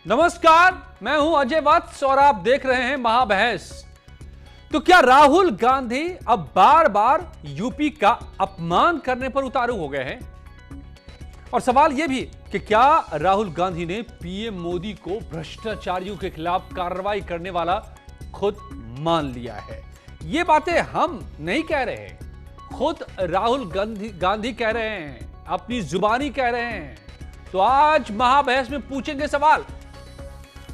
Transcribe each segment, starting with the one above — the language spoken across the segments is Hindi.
नमस्कार, मैं हूं अजय वत्स और आप देख रहे हैं महाबहस। तो क्या राहुल गांधी अब बार बार यूपी का अपमान करने पर उतारू हो गए हैं? और सवाल यह भी कि क्या राहुल गांधी ने पीएम मोदी को भ्रष्टाचारियों के खिलाफ कार्रवाई करने वाला खुद मान लिया है? ये बातें हम नहीं कह रहे हैं, खुद राहुल गांधी कह रहे हैं, अपनी जुबानी कह रहे हैं। तो आज महाबहस में पूछेंगे सवाल,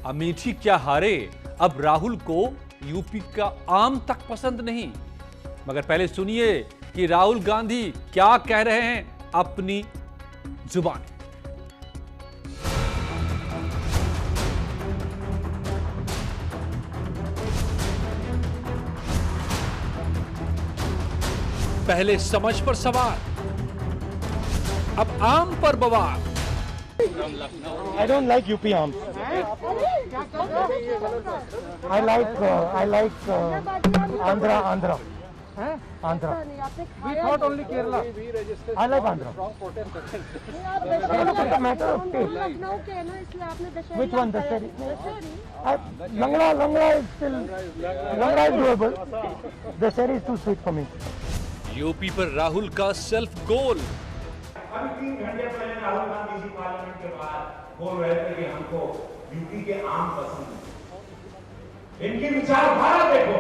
अमेठी क्या हारे, अब राहुल को यूपी का आम तक पसंद नहीं? मगर पहले सुनिए कि राहुल गांधी क्या कह रहे हैं अपनी जुबान। पहले समझ पर सवाल, अब आम पर बवाल। I don't like UP arms. I like Andhra. We thought only Kerala. I like Andhra. It's a matter of taste. Which one? Dasheri? Langra is still doable. Dasheri is too sweet for me. UP पर राहुल का सेल्फ गोल। अभी 3 घंटे पहले राहुल गांधी जी पार्लियामेंट के बाहर बोल रहे थे कि हमको यूपी के आम पसंद है। इनकी विचारधारा देखो,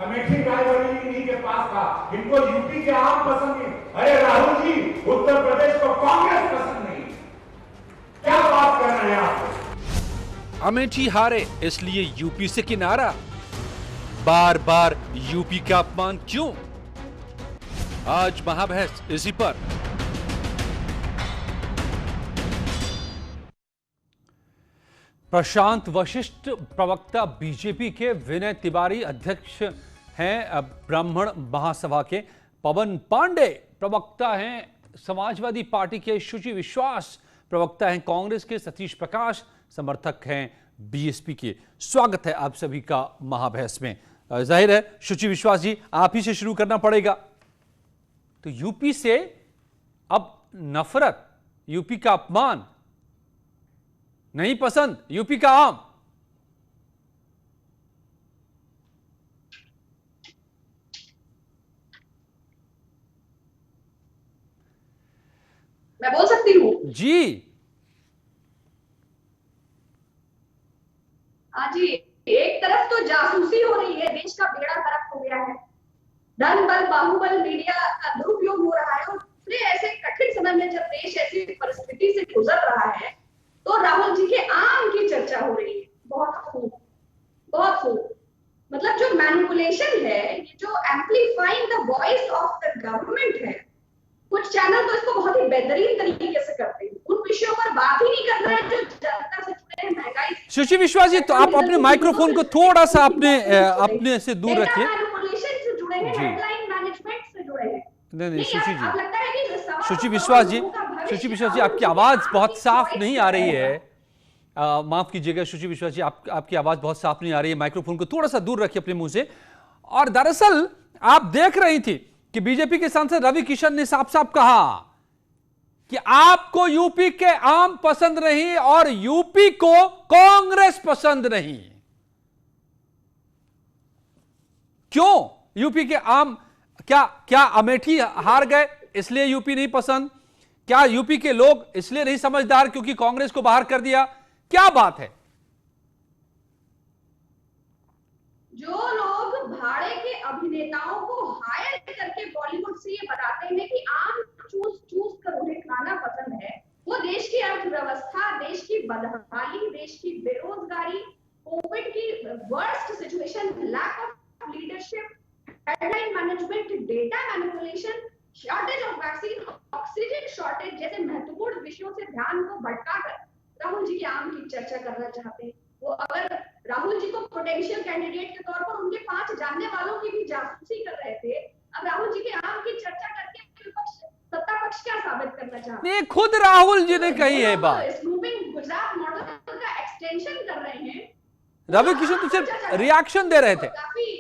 अमेठी रायबरेली इन्हीं के पास था, इनको यूपी के आम पसंद नहीं। अरे राहुल जी, उत्तर प्रदेश को कांग्रेस पसंद नहीं, क्या बात कर रहे हैं आप? अमेठी हारे इसलिए यूपी से किनारा, बार बार यूपी का अपमान क्यों? आज महाबहस इसी पर। प्रशांत वशिष्ठ प्रवक्ता बीजेपी के, विनय तिवारी अध्यक्ष हैं ब्राह्मण महासभा के, पवन पांडे प्रवक्ता हैं समाजवादी पार्टी के, शुचि विश्वास प्रवक्ता हैं कांग्रेस के, सतीश प्रकाश समर्थक हैं बीएसपी के। स्वागत है आप सभी का महाबहस में। जाहिर है शुचि विश्वास जी, आप ही से शुरू करना पड़ेगा। तो यूपी से अब नफरत, यूपी का अपमान, नहीं पसंद यूपी का आम। मैं बोल सकती हूँ जी? हाँ जी। एक तरफ तो जासूसी हो रही है, देश का बेड़ा गर्क हो गया है, धन बल बाहुबल मीडिया का दुरुपयोग हो रहा है, और दूसरे ऐसे कठिन समय में जब देश ऐसी परिस्थिति से गुजर रहा है तो राहुल जी के आम की चर्चा हो रही है। बहुत खूब, बहुत खूब। मतलब जो मैनिपुलेशन है, ये जो एम्प्लीफाइंग the voice of the government है, कुछ चैनल तो इसको बहुत ही बेहतरीन तरीके से करते हैं, उन विषयों पर बात ही नहीं कर रहे हैं जो जनता से जुड़े हैं, महंगाई। शुचि विश्वास जी, तो आप अपने माइक्रोफोन को थोड़ा सा अपने से दूर रखिए। मैनिपुलेशन से जुड़े हैं, हेडलाइन मैनेजमेंट से जुड़े हैं। नहीं शुचि जी, लगता है कि शुचि विश्वास जी, शुचि विश्वास जी, आपकी आवाज बहुत साफ नहीं आ रही है। माफ कीजिएगा शुचि विश्वास जी, आपकी आवाज बहुत साफ नहीं आ रही है। माइक्रोफोन को थोड़ा सा दूर रखिए अपने मुंह से। और दरअसल आप देख रही थी कि बीजेपी के सांसद रवि किशन ने साफ साफ कहा कि आपको यूपी के आम पसंद नहीं और यूपी को कांग्रेस पसंद नहीं। क्यों यूपी के आम? क्या अमेठी हार गए इसलिए यूपी नहीं पसंद? क्या यूपी के लोग इसलिए नहीं समझदार क्योंकि कांग्रेस को बाहर कर दिया? क्या बात है? जो लोग भाड़े के अभिनेताओं को हायर करके बॉलीवुड से ये बताते हैं कि आम चूस कर उन्हें खाना पसंद है, वो देश की अर्थव्यवस्था, देश की बदहाली, देश की बेरोजगारी, कोविड की worst situation, lack of leadership, headline management, data manipulation, shortage of vaccine, oxygen shortage जैसे महत्वपूर्ण विषयों से ध्यान को भटकाकर राहुल जी के आम की चर्चा करना चाहते हैं। वो अगर राहुल जी को पोटेंशियल कैंडिडेट के तौर पर उनके 5 जानने वालों की भी जासूसी कर रहे थे, अब राहुल जी के आम की चर्चा करके विपक्ष, सत्ता पक्ष क्या साबित करना चाहते हैं? नहीं, खुद राहुल जी ने कही है बात। स्नूपिंग गुजरात मॉडल का एक्सटेंशन कर रहे हैं। रवि किशन तो सिर्फ रिएक्शन दे रहे थे। काफी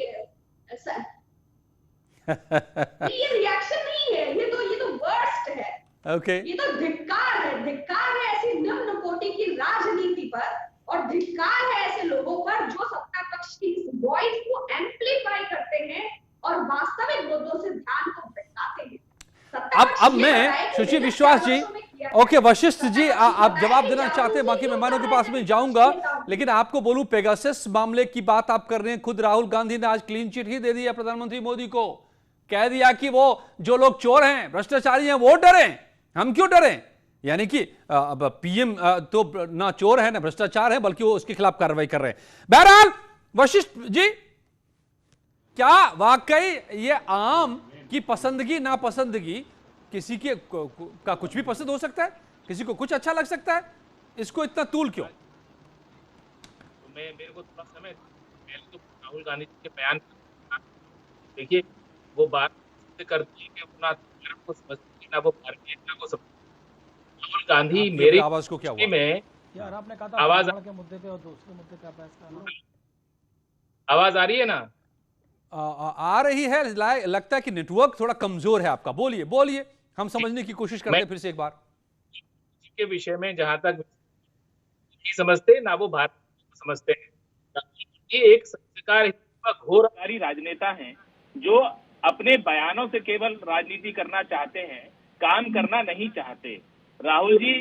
ये रिएक्शन नहीं है, ये तो वर्स्ट है। ओके, ये तो धिक्कार है ऐसी निम्न कोटि की राजनीति पर धिक्कार है ऐसे लोगों पर जो सत्ता पक्ष की इस वॉइस को एम्पलीफाई करते हैं और वास्तविक मुद्दों से ध्यान को भटकाते हैं। अब मैं सुश्री विश्वास जी, ओके वशिष्ठ जी, आप जवाब देना चाहते हैं, बाकी मेहमानों के पास में जाऊंगा, लेकिन आपको बोलूं पेगासस मामले की बात आप कर रहे हैं। खुद राहुल गांधी ने आज क्लीन चिट ही दे दी है प्रधानमंत्री मोदी को, कह दिया कि वो जो लोग चोर हैं, भ्रष्टाचारी हैं, वो डरें, हम क्यों डरें। यानी कि अब पीएम तो ना चोर है ना भ्रष्टाचार है, बल्कि वो उसके खिलाफ कार्रवाई कर रहे हैं। बहरहाल वशिष्ठ जी, क्या वाकई ये आम की पसंदगी नापसंदगी, किसी के का कुछ भी पसंद हो सकता है, किसी को कुछ अच्छा लग सकता है, इसको इतना तूल क्यों? तो मेरे को थोड़ा समय पहले तो राहुल गांधी जी के बयान देखिए, वो बात करती है कि वो ना भारत को समझती ना वो भारतीय जनता को समझती। राहुल गांधी मेरी आवाज को क्या हुआ? में यार आपने कहा था आवाज के मुद्दे पे और दूसरे मुद्दे पे बहस करना। आवाज आ रही है ना? आ रही है, लगता है कि नेटवर्क थोड़ा कमजोर है आपका। बोलिए बोलिए, हम समझने की कोशिश करते हैं फिर से एक बार। के विषय में जहां तक नहीं समझते ना वो भारत को समझते हैं। ये एक सरकार घोरकारी राजनेता हैं जो अपने बयानों से केवल राजनीति करना चाहते हैं, काम करना नहीं चाहते। राहुल जी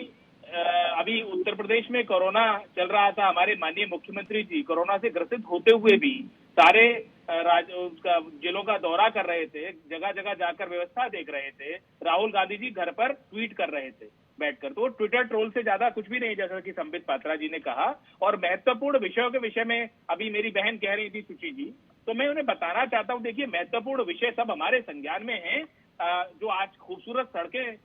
अभी उत्तर प्रदेश में कोरोना चल रहा था, हमारे माननीय मुख्यमंत्री जी कोरोना से ग्रसित होते हुए भी सारे उसका जिलों का दौरा कर रहे थे, जगह जगह जाकर व्यवस्था देख रहे थे। राहुल गांधी जी घर पर ट्वीट कर रहे थे बैठकर, तो ट्विटर ट्रोल से ज्यादा कुछ भी नहीं, जैसा कि संबित पात्रा जी ने कहा। और महत्वपूर्ण विषयों के विषय में अभी मेरी बहन कह रही थी सुची जी, तो मैं उन्हें बताना चाहता हूं, देखिए महत्वपूर्ण विषय सब हमारे संज्ञान में है। जो आज खूबसूरत सड़कें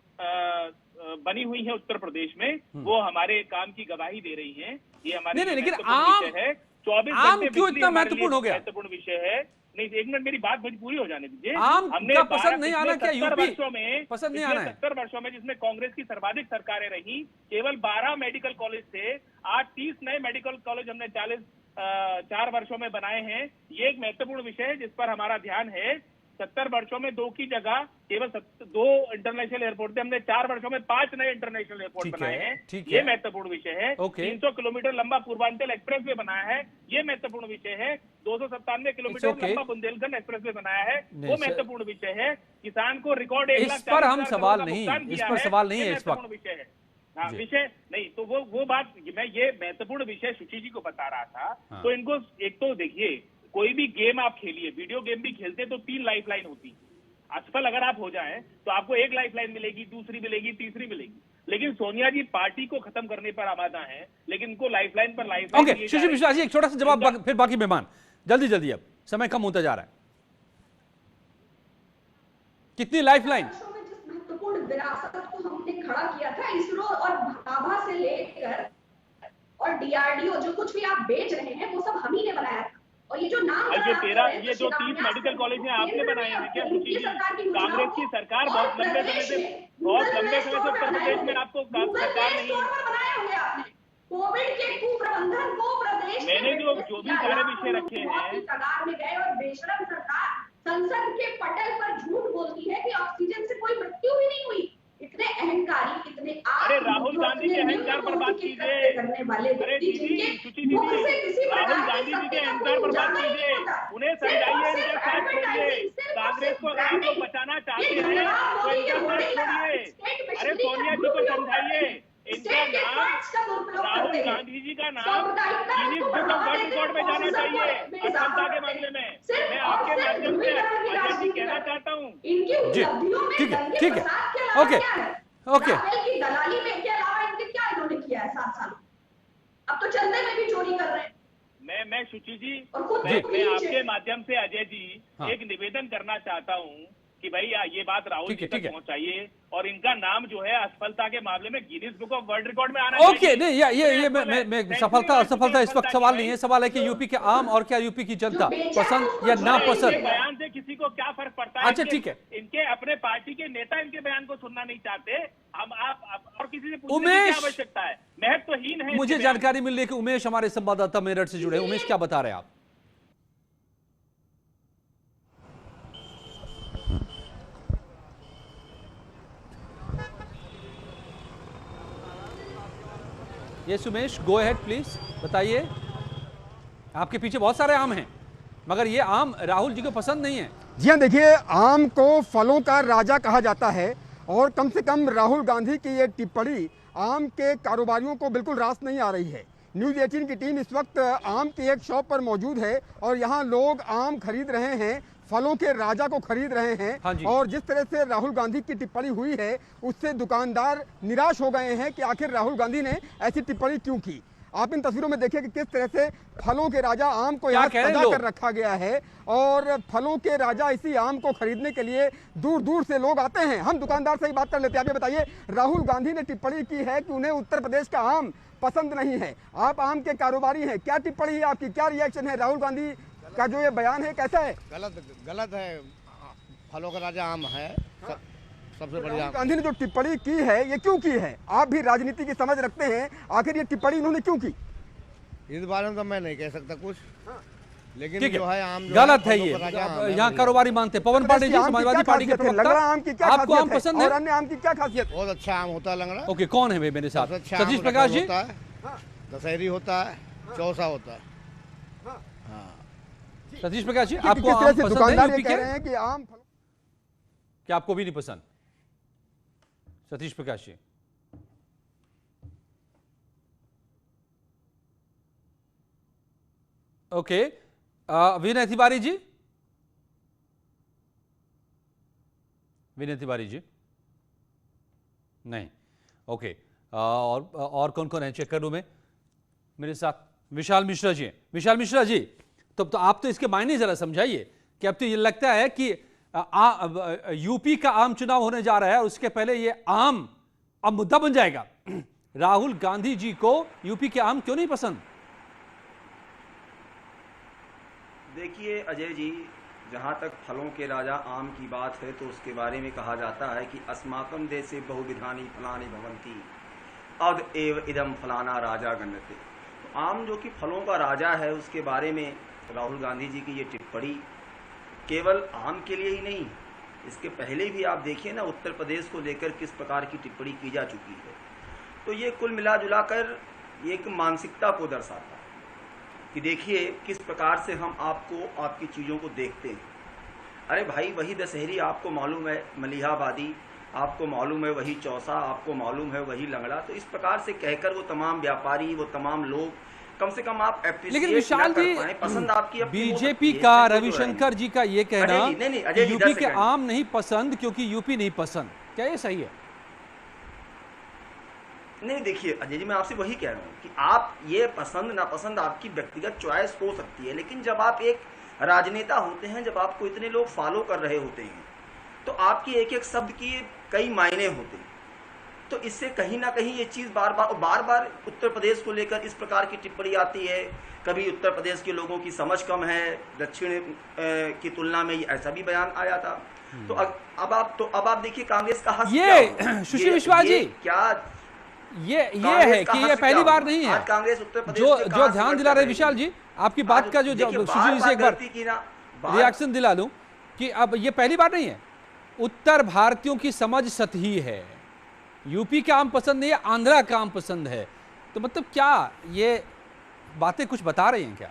बनी हुई है उत्तर प्रदेश में, वो हमारे काम की गवाही दे रही हैं। ये हमारे नहीं, लेकिन विषय है। 24 आम घंटे क्यों इतना महत्वपूर्ण हो गया? महत्वपूर्ण विषय है। नहीं, एक मिनट मेरी बात पूरी हो जाने दीजिए। आम हमने का पसंद नहीं आना क्या? यूपी वर्षों में पसंद नहीं आना है? 70 वर्षों में जिसमें कांग्रेस की सर्वाधिक सरकारें रही, केवल 12 मेडिकल कॉलेज थे। आज 30 नए मेडिकल कॉलेज हमने 4 वर्षों में बनाए हैं। ये एक महत्वपूर्ण विषय है जिस पर हमारा ध्यान है। 70 वर्षों में 2 की जगह केवल 2 इंटरनेशनल एयरपोर्ट थे, हमने 4 वर्षों में 5 नए इंटरनेशनल एयरपोर्ट बनाए हैं। ये महत्वपूर्ण विषय है। 300 किलोमीटर लंबा पूर्वांचल एक्सप्रेस वे बनाया है, ये महत्वपूर्ण विषय है। 297 किलोमीटर लंबा बुंदेलखंड एक्सप्रेस वे बनाया है, वो महत्वपूर्ण विषय है। किसान को रिकॉर्ड 1 लाख इस पर हम सवाल नहीं, इस पर सवाल नहीं है इस वक्त। विषय है, हाँ विषय नहीं, तो वो बात मैं ये महत्वपूर्ण विषय सुची जी को बता रहा था। तो इनको एक तो देखिए, कोई भी गेम आप खेलिए, वीडियो गेम भी खेलते तो 3 लाइफलाइन होती। असफल अगर आप हो जाएं तो आपको 1 लाइफलाइन मिलेगी, दूसरी मिलेगी, तीसरी मिलेगी। लेकिन सोनिया जी पार्टी को खत्म करने पर आमादा है, लेकिन उनको लाइफलाइन पर लाइफलाइन। ओके, सुशील विश्वास जी एक छोटा सा जवाब, फिर बाकी मेहमान। जल्दी जल्दी, अब समय कम होता जा रहा है। कितनी लाइफलाइन? जिस महत्वपूर्ण विरासत को हमने खड़ा किया था, इसरो और भाभा से लेकर और डीआरडीओ, जो कुछ भी आप बेच रहे हैं वो सब हम ही ने बनाया था। और ये जो नाम ये 30 मेडिकल कॉलेज हैं आपने बनाए हैं क्या सुची जी? कांग्रेस की सरकार बहुत लंबे समय से उत्तर प्रदेश में आपको सरकार नहीं। कोविड के कुप्रबंधन को प्रदेश मैंने जो भी सारे विषय रखे हैं, कगार में गए और बेशरम सरकार संसद के पटल पर झूठ बोलती है कि ऑक्सीजन से कोई मृत्यु भी नहीं हुई। इतने अहंकारी, इतने अरे राहुल गांधी के अहंकार पर बात कीजिए। अरे दीदी, सुची दीदी, राहुल गांधी जी के अहंकार पर बात कीजिए, उन्हें समझाइए, इनका साथ छोड़िए। कांग्रेस को अगर आप लोग बचाना चाहते हैं तो इनका साथ छोड़िए। अरे सोनिया जी को समझाइए, इनका नाम, राहुल गांधी जी का नाम Guinness book of world record में जाना चाहिए असफलता के मामले में। मैं आपके माध्यम से अजय जी कहना चाहता हूँ। जी ठीक है, ठीक है, ओके ओके। दलाली में के अलावा इनके क्या इन्होंने किया है 7 साल? अब तो चंदे में भी चोरी कर रहे हैं। मैं शुचि जी, मैं आपके माध्यम से अजय जी एक निवेदन करना चाहता हूँ कि भाई ये बात राहुल जी तक पहुंचाइए और इनका नाम जो है असफलता के मामले में Guinness book of world record में आना चाहिए। ओके, नहीं ये मैं सफलता असफलता इस वक्त सवाल नहीं है। सवाल है कि यूपी के आम और क्या यूपी की जनता पसंद या नापसंद। बयान से किसी को क्या फर्क पड़ता है? अच्छा ठीक है, इनके अपने पार्टी के नेता इनके बयान को सुनना नहीं चाहते, हम आप और किसी से पूछने की उमेश, क्या आवश्यकता है? महत्वहीन है। मुझे जानकारी मिल रही है कि उमेश हमारे संवाददाता मेरठ से जुड़े। उमेश, क्या बता रहे हैं आप? ये सुमेश, गो अहेड प्लीज, बताइए। आपके पीछे बहुत सारे आम हैं, मगर ये आम राहुल जी को पसंद नहीं है। जी हाँ, देखिए, आम को फलों का राजा कहा जाता है और कम से कम राहुल गांधी की ये टिप्पणी आम के कारोबारियों को बिल्कुल रास नहीं आ रही है। न्यूज़ 18 की टीम इस वक्त आम की एक शॉप पर मौजूद है और यहाँ लोग आम खरीद रहे हैं, फलों के राजा को खरीद रहे हैं। हाँ जी। और जिस तरह से राहुल गांधी की टिप्पणी हुई है उससे दुकानदार निराश हो गए हैं कि आखिर राहुल गांधी ने ऐसी टिप्पणी क्यों की। आप इन तस्वीरों में देखिए कि किस तरह से फलों के राजा आम को यहाँ सजा कर रखा गया है और फलों के राजा इसी आम को खरीदने के लिए दूर दूर से लोग आते हैं। हम दुकानदार से ही बात कर लेते हैं। आप ये बताइए, राहुल गांधी ने टिप्पणी की है कि उन्हें उत्तर प्रदेश का आम पसंद नहीं है। आप आम के कारोबारी हैं, क्या टिप्पणी है आपकी, क्या रिएक्शन है? राहुल गांधी का जो ये बयान है कैसा है? गलत है। फलों का राजा आम है, सबसे बढ़िया। राहुल गांधी ने जो टिप्पणी की है ये क्यों की है? आप भी राजनीति की समझ रखते हैं, आखिर ये टिप्पणी उन्होंने क्यों की? इस बारे में तो मैं नहीं कह सकता कुछ, लेकिन जो है आम गलत है ये। यहाँ कारोबारी मानते। पवन पांडे जी, समाजवादी पार्टी के प्रवक्ता, आपको आम पसंद है? और अन्य आम की क्या खासियत? बहुत अच्छा आम होता है लंगड़ा। ओके, कौन है मेरे साथ? अच्छा सतीश प्रकाश जी। दशहरी होता है, चौसा होता है। सतीश प्रकाश जी, आपको आम पसंद है? दुकानदार ये कह रहे हैं कि आम, क्या आपको भी नहीं पसंद? सतीश प्रकाश जी, ओके। विनय तिवारी जी, विनय तिवारी जी नहीं, ओके। और कौन कौन है चेक कर लूं मैं। मेरे साथ विशाल मिश्रा जी हैं। विशाल मिश्रा जी, तो आप तो इसके मायने जरा समझाइए कि अब तो ये लगता है कि यूपी का आम चुनाव होने जा रहा है और उसके पहले ये आम अब मुद्दा बन जाएगा। राहुल गांधी जी को यूपी के आम क्यों नहीं पसंद? देखिए अजय जी, जहाँ तक फलों के राजा आम की बात है तो उसके बारे में कहा जाता है कि अस्माकं देशे बहुविधानि फलानि भवन्ति अद एव इदम फलाना राजा गण्यते। तो आम जो कि फलों का राजा है उसके बारे में राहुल गांधी जी की ये टिप्पणी केवल आम के लिए ही नहीं, इसके पहले भी आप देखिए ना उत्तर प्रदेश को लेकर किस प्रकार की टिप्पणी की जा चुकी है। तो ये कुल मिला जुला कर एक मानसिकता को दर्शाता है कि देखिए किस प्रकार से हम आपको आपकी चीज़ों को देखते हैं। अरे भाई, वही दशहरी आपको मालूम है, मलिहाबादी आपको मालूम है, वही चौसा आपको मालूम है, वही लंगड़ा। तो इस प्रकार से कहकर वो तमाम व्यापारी, वो तमाम लोग कम से कम आप लेकिन विशाल जी, पसंद आपकी बीजेपी का रविशंकर जी का ये कहना कि यूपी के आम नहीं पसंद क्योंकि यूपी नहीं पसंद, क्या ये सही है? नहीं, देखिए अजय जी, मैं आपसे वही कह रहा हूँ कि आप ये पसंद नापसंद आपकी व्यक्तिगत चॉइस हो सकती है, लेकिन जब आप एक राजनेता होते हैं, जब आपको इतने लोग फॉलो कर रहे होते हैं, तो आपकी एक एक शब्द की कई मायने होते हैं। तो इससे कहीं ना कहीं ये चीज बार बार उत्तर प्रदेश को लेकर इस प्रकार की टिप्पणी आती है। कभी उत्तर प्रदेश के लोगों की समझ कम है दक्षिण की तुलना में, ऐसा भी बयान आया था। तो अब आप देखिए कांग्रेस का हक ये सुशील विश्वास जी, क्या ये है कि ये पहली बार नहीं है कांग्रेस उत्तर प्रदेश जो ध्यान दिला रहे। विशाल जी, आपकी बात का जो सुशील जी से एक बार रिएक्शन दिला लूं कि अब ये पहली बार नहीं है। उत्तर भारतीयों की समझ सतही है, यूपी का आम पसंद नहीं है, आंध्रा का आम पसंद है। तो मतलब क्या ये बातें कुछ बता रही हैं क्या?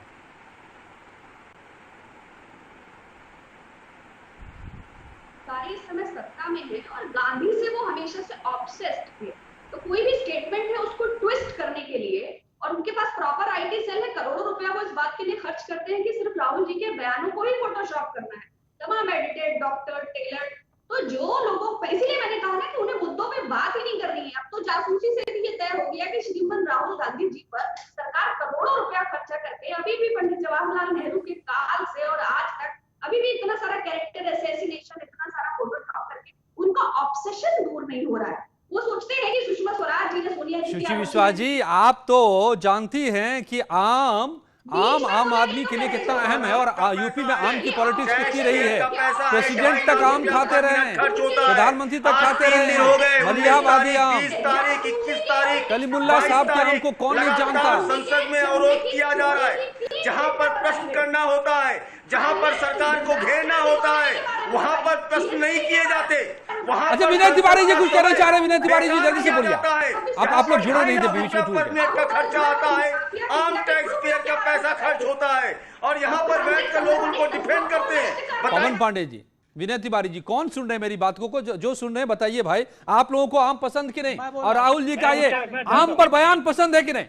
इस समय सत्ता में है और गांधी से वो हमेशा से ऑब्सेस्ड थे। तो कोई भी स्टेटमेंट है उसको ट्विस्ट करने के लिए, और उनके पास प्रॉपर आईटी सेल है, करोड़ों रुपया वो इस बात के लिए खर्च करते हैं कि सिर्फ राहुल जी के बयानों को ही फोटोशॉप करना है। तमाम एडिटेड, डॉक्टर, टेलर, तो जो लोगों, इसीलिए मैंने कहा ना कि उन्हें मुद्दों पे बात ही नहीं करनी है। अब तो जासूसी से भी ये तय हो गया कि श्रीमान राहुल गांधी जी पर सरकार करोड़ों रुपया खर्चा करके अभी भी पंडित जवाहरलाल नेहरू के काल से और आज तक अभी भी इतना सारा कैरेक्टर असैसिनेशन, इतना सारा फोटोशॉप करके उनका ऑब्सेशन दूर नहीं हो रहा है। वो सोचते हैं कि सुषमा स्वराज जी ने सोनिया जी, सुशील विश्वास जी, आप तो जानती हैं कि आम आदमी के लिए कितना अहम है और यूपी में आम की पॉलिटिक्स कितनी रही है। प्रेसिडेंट तक आम खाते रहे हैं, प्रधानमंत्री तक खाते रहे हैं, मलिहाबादी आम, 21 तारीख कलीमुल्ला साहब के आम को कौन नहीं जानता। संसद में अवरोध किया जा रहा है, जहां पर प्रश्न करना होता है, जहां पर सरकार को घेरना होता है, वहां पर प्रश्न नहीं किए जाते। वहां अच्छा, विनय तिवारी जी कुछ कहना चाह रहे हैं। विनय तिवारी जी जल्दी से बोलिए। आप लोग जुड़े नहीं थे बीच में टूट गए। का खर्चा आता है, आम टैक्स पेयर का पैसा खर्च होता है और यहाँ पर बैठकर लोग उनको डिफेंड करते हैं। पवन पांडे जी, विनय तिवारी जी, कौन सुन रहे हैं मेरी बात को? जो सुन रहे हैं बताइए भाई, आप लोगों को आम पसंद कि नहीं? और राहुल जी का ये आम पर बयान पसंद है कि नहीं?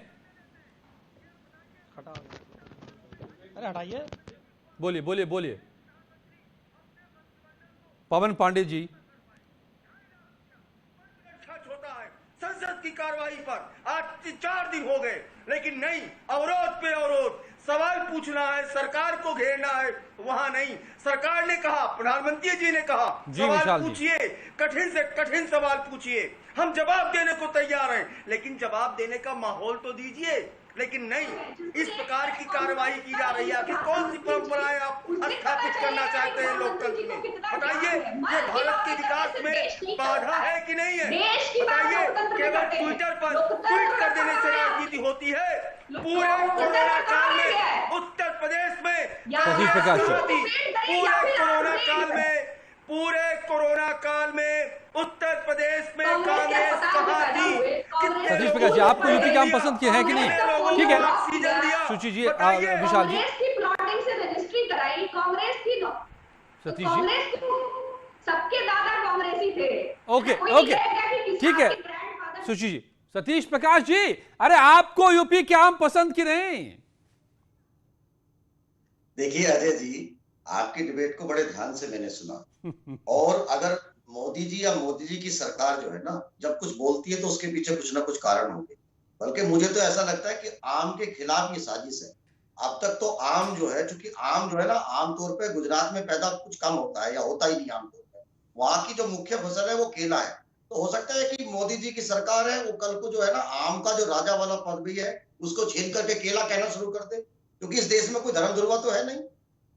अरे हटाइए, बोलिए बोलिए बोलिए पवन पांडे जी। होता है संसद की कार्रवाई पर आज 4 दिन हो गए, लेकिन नहीं, अवरोध पे अवरोध। सवाल पूछना है, सरकार को घेरना है, वहां नहीं। सरकार ने कहा, प्रधानमंत्री जी ने कहा, सवाल पूछिए, कठिन से कठिन सवाल पूछिए, हम जवाब देने को तैयार हैं, लेकिन जवाब देने का माहौल तो दीजिए। लेकिन नहीं, इस प्रकार की कार्रवाई की जा रही है। कि कौन सी परंपराएं आप स्थापित करना चाहते हैं लोकतंत्र में? बताइए, ये भारत के विकास में बाधा है कि नहीं है? बताइए, केवल ट्विटर पर ट्वीट कर देने से राजनीति होती है? पूरे कोरोना काल में उत्तर प्रदेश में पूरे कोरोना काल में उत्तर प्रदेश में कांग्रेस कहां थी? सतीश प्रकाश जी, आपको यूपी के आम पसंद किए हैं कि नहीं? ठीक है, सुची जी, विशाल जी, प्लॉटिंग से रजिस्ट्री कराई कांग्रेस थी। सतीश जी, सबके दादा कांग्रेसी थे। ओके ओके, ठीक है सुची जी। सतीश प्रकाश जी, अरे आपको यूपी के आम पसंद की नहीं? देखिए अजय जी, आपकी डिबेट को बड़े ध्यान से मैंने सुना और अगर मोदी जी या मोदी जी की सरकार जो है ना, जब कुछ बोलती है तो उसके पीछे कुछ ना कुछ कारण होंगे। बल्कि मुझे तो ऐसा लगता है कि आम के खिलाफ ये साजिश है। अब तक तो आम जो है, चूंकि आम जो है ना, आमतौर पे गुजरात में पैदा कुछ कम होता है या होता ही नहीं आमतौर पे। वहां की जो मुख्य फसल है वो केला है। तो हो सकता है कि मोदी जी की सरकार है वो कल को जो है ना, आम का जो राजा वाला पद भी है उसको छीन करके केला कहना शुरू कर दे, क्योंकि इस देश में कोई धर्म ध्रुवा तो है नहीं।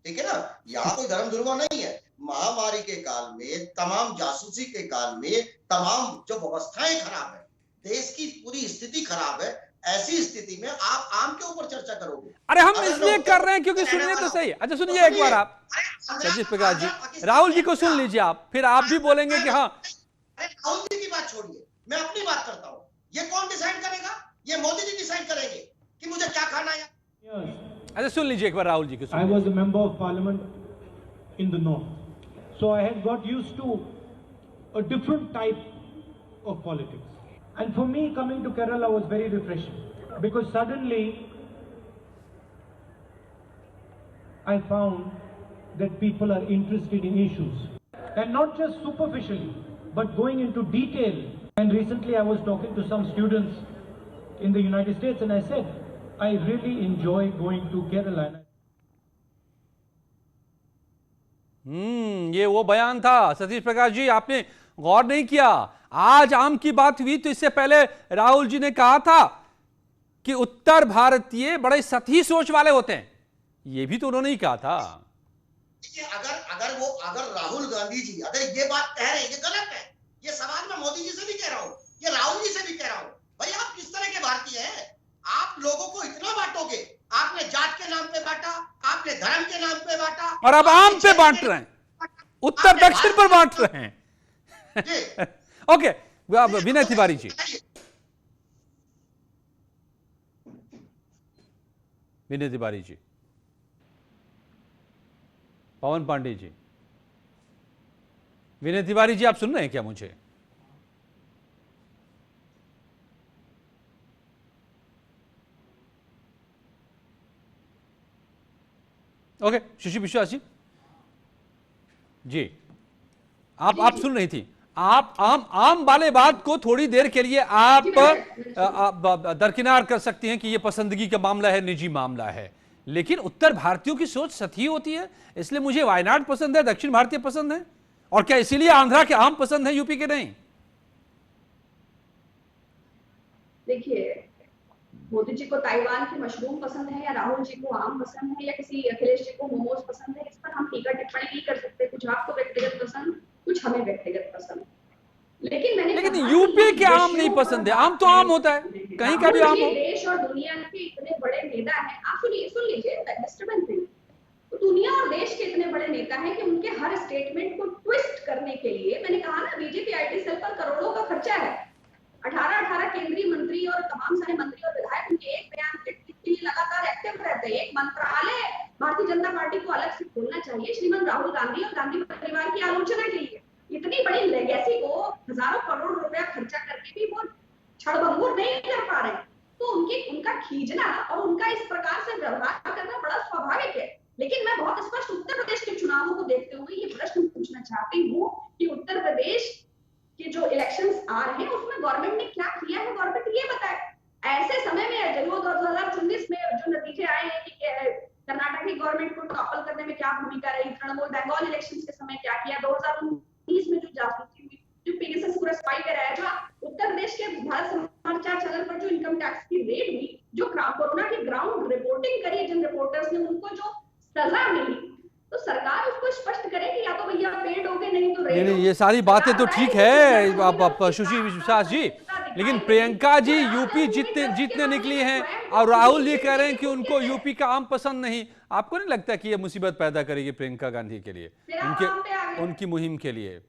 ठीक है ना, यहाँ कोई धर्म ध्रुवा नहीं है। महामारी के काल में, तमाम जासूसी के काल में, तमाम जो व्यवस्थाएं खराब है, देश की पूरी स्थिति खराब है, ऐसी स्थिति में आप आम के ऊपर चर्चा करोगे? अरे हम इसलिए कर रहे हैं क्योंकि सुनिए तो सही। अच्छा सुनिए एक बार आप, सतीश प्रकाश जी, राहुल जी को सुन लीजिए आप, फिर आप भी बोलेंगे कि हाँ। राहुल जी की बात छोड़िए, मैं अपनी बात करता हूँ। ये कौन डिसाइड करेगा? ये मोदी जी डिसाइड करेंगे कि मुझे क्या खाना है। अच्छा सुन लीजिए एक बार राहुल जी को। I was a member of parliament in the north, so I had got used to a different type of politics. And for me, coming to Kerala was very refreshing, because suddenly I found that people are interested in issues, and not just superficially, but going into detail. And recently I was talking to some students in the United States, and I said, I really enjoy going to Kerala. ये वो बयान था सतीश प्रकाश जी, आपने गौर नहीं किया। आज आम की बात हुई तो इससे पहले राहुल जी ने कहा था कि उत्तर भारतीय बड़े सती सोच वाले होते हैं, ये भी तो उन्होंने ही कहा था। अगर राहुल गांधी जी अगर ये बात कह रहे हैं, ये गलत है। ये सवाल मैं मोदी जी से भी कह रहा हूं, ये राहुल जी से भी कह रहा हूं। भाई आप किस तरह के भारतीय हैं? आप लोगों को इतना बांटोगे, आपने जात के नाम पे बांटा, आपने धर्म के नाम पे बांटा, और अब आम पे बांट रहे हैं, उत्तर दक्षिण पर बांट रहे हैं। ओके, विनय तिवारी जी, विनय तिवारी जी, पवन पांडे जी, विनय तिवारी जी, आप सुन रहे हैं क्या मुझे? ओके, शशि विश्वास जी, जी आप सुन रही थी। आप आम वाले बात को थोड़ी देर के लिए आप दरकिनार कर सकती हैं कि यह पसंदगी का मामला है, निजी मामला है, लेकिन उत्तर भारतीयों की सोच सती होती है। इसलिए मुझे वायनाड पसंद है, दक्षिण भारतीय पसंद है, और क्या इसीलिए आंध्रा के आम पसंद है, यूपी के नहीं? देखिए, मोदी जी को ताइवान की मशरूम पसंद है या राहुल जी को आम पसंद है या किसी अखिलेश जी को मोमोज पसंद है, इस पर हम टीका टिप्पणी नहीं कर सकते। कुछ आपको व्यक्तिगत पसंद, कुछ हमें व्यक्तिगत पसंद। लेकिन यूपी के आम नहीं पसंद है। आम तो आम होता है, कहीं का भी आम हो। देश और दुनिया के इतने बड़े नेता हैं, आप सुन लीजिए, डिस्टर्बेंस नहीं। तो दुनिया और देश के इतने बड़े नेता हैं कि उनके हर स्टेटमेंट को ट्विस्ट करने के लिए, मैंने कहा ना, बीजेपी आईटी सेल पर करोड़ों का खर्चा है। 18 केंद्रीय मंत्री और तमाम सारे मंत्री और विधायक उनके एक बयान के लिए लगातार एक्टिव रहते हैं। एक मंत्रालय भारतीय जनता पार्टी को अलग से खोलना चाहिए श्रीमान राहुल गांधी और गांधी परिवार की आलोचना के लिए। इतनी बड़ी लेगेसी को हजारों करोड़ रुपया खर्चा करके भी वो छड़भंगुर नहीं कर पा रहे, तो उनका खींचना और उनका इस प्रकार से व्यवहार करना बड़ा स्वाभाविक है। लेकिन मैं बहुत स्पष्ट उत्तर प्रदेश के चुनावों को देखते हुए ये प्रश्न पूछना चाहती हूँ कि उत्तर प्रदेश के जो इलेक्शंस आ रहे हैं उसमें गवर्नमेंट ने क्या किया है, गवर्नमेंट ये बताए। ऐसे समय में जरूर 2019 में जो नतीजे आए हैं कि कर्नाटक की गवर्नमेंट को टॉपल करने में क्या भूमिका रही, तृणमूल बंगाल इलेक्शंस के समय क्या किया, 2019 में जो जासूसी हुई, जो पेगासस पूरा स्पाई कराया, जो उत्तर प्रदेश के भारत समाचार चैनल पर जो इनकम टैक्स की रेड हुई, जो कोरोना की ग्राउंड रिपोर्टिंग करी जिन रिपोर्टर्स ने, उनको जो सजा मिली, तो सरकार उसको स्पष्ट करे कि या तो भैया पेड हो गए, नहीं तो रेड। नहीं, ये सारी बातें तो ठीक है सुश्री विश्वास जी, लेकिन प्रियंका जी यूपी जीतने निकली हैं और राहुल ये कह रहे हैं कि उनको यूपी का आम पसंद नहीं। आपको नहीं लगता कि ये मुसीबत पैदा करेगी प्रियंका गांधी के लिए, उनकी मुहिम के लिए?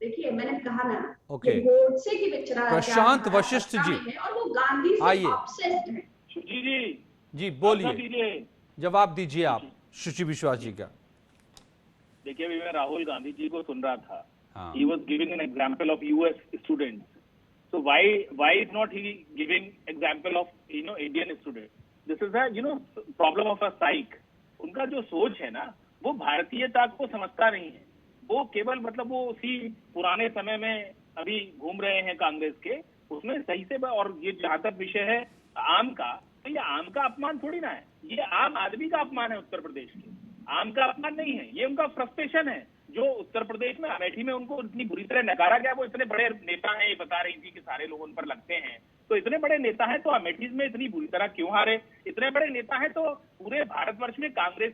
देखिए मैंने कहा ना, ओके, गोडसे की पिक्चर प्रशांत वशिष्ठ जी और वो गांधी से ऑब्सेस्ड हैं। जी बोलिए, जवाब दीजिए आप सुश्री विश्वास जी का। देखिए अभी मैं राहुल गांधी जी को सुन रहा था, he was giving an example of US students, so why is not he giving example of Indian students? This is a problem of a psych. उनका जो सोच है ना वो भारतीयता को समझता नहीं है, वो केवल मतलब वो उसी पुराने समय में अभी घूम रहे हैं कांग्रेस के, उसमें सही से। और ये जहां तक विषय है आम का, तो ये आम का अपमान थोड़ी ना है, ये आम आदमी का अपमान है उत्तर प्रदेश के, आम का अपमान नहीं है। ये उनका फ्रस्ट्रेशन है जो उत्तर प्रदेश में अमेठी में उनको इतनी बुरी तरह नकारा गया। वो इतने बड़े नेता हैं, ये बता रही थी कि सारे लोग उन पर लगते हैं, तो इतने बड़े नेता हैं तो अमेठी में इतनी बुरी तरह क्यों हारे? इतने बड़े नेता हैं तो पूरे भारतवर्ष में कांग्रेस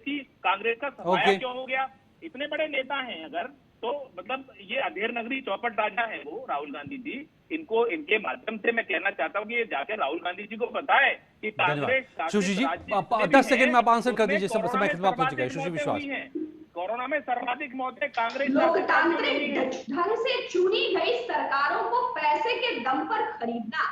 का सफाया क्यों हो गया? इतने बड़े नेता हैं अगर, तो मतलब ये अधेर नगरी चौपट राजा है वो राहुल गांधी जी। इनको इनके माध्यम से मैं कहना चाहता हूँ कि ये जाकर राहुल गांधी जी को पता है कि कांग्रेस। सुश्री जी 10 सेकंड में आप आंसर कर दीजिए, समय खत्म हो चुका है। सुश्री विश्वास, कोरोना में सर्वाधिक मौतें कांग्रेस लोकतांत्रिक ढंग से चुनी गई सरकारों को पैसे के दम पर खरीदना,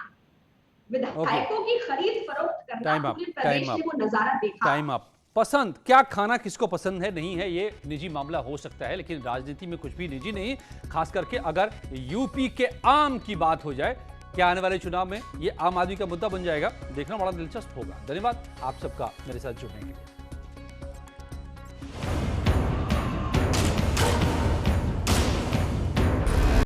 विधायकों की खरीद फरोख्त करना, पूरे प्रदेश ने वो नजारा देखा। Time up. पसंद क्या खाना किसको पसंद है नहीं है ये निजी मामला हो सकता है, लेकिन राजनीति में कुछ भी निजी नहीं, खास करके अगर यूपी के आम की बात हो जाए। क्या आने वाले चुनाव में ये आम आदमी का मुद्दा बन जाएगा? देखना बड़ा दिलचस्प होगा। धन्यवाद आप सबका मेरे साथ जुड़ने के लिए।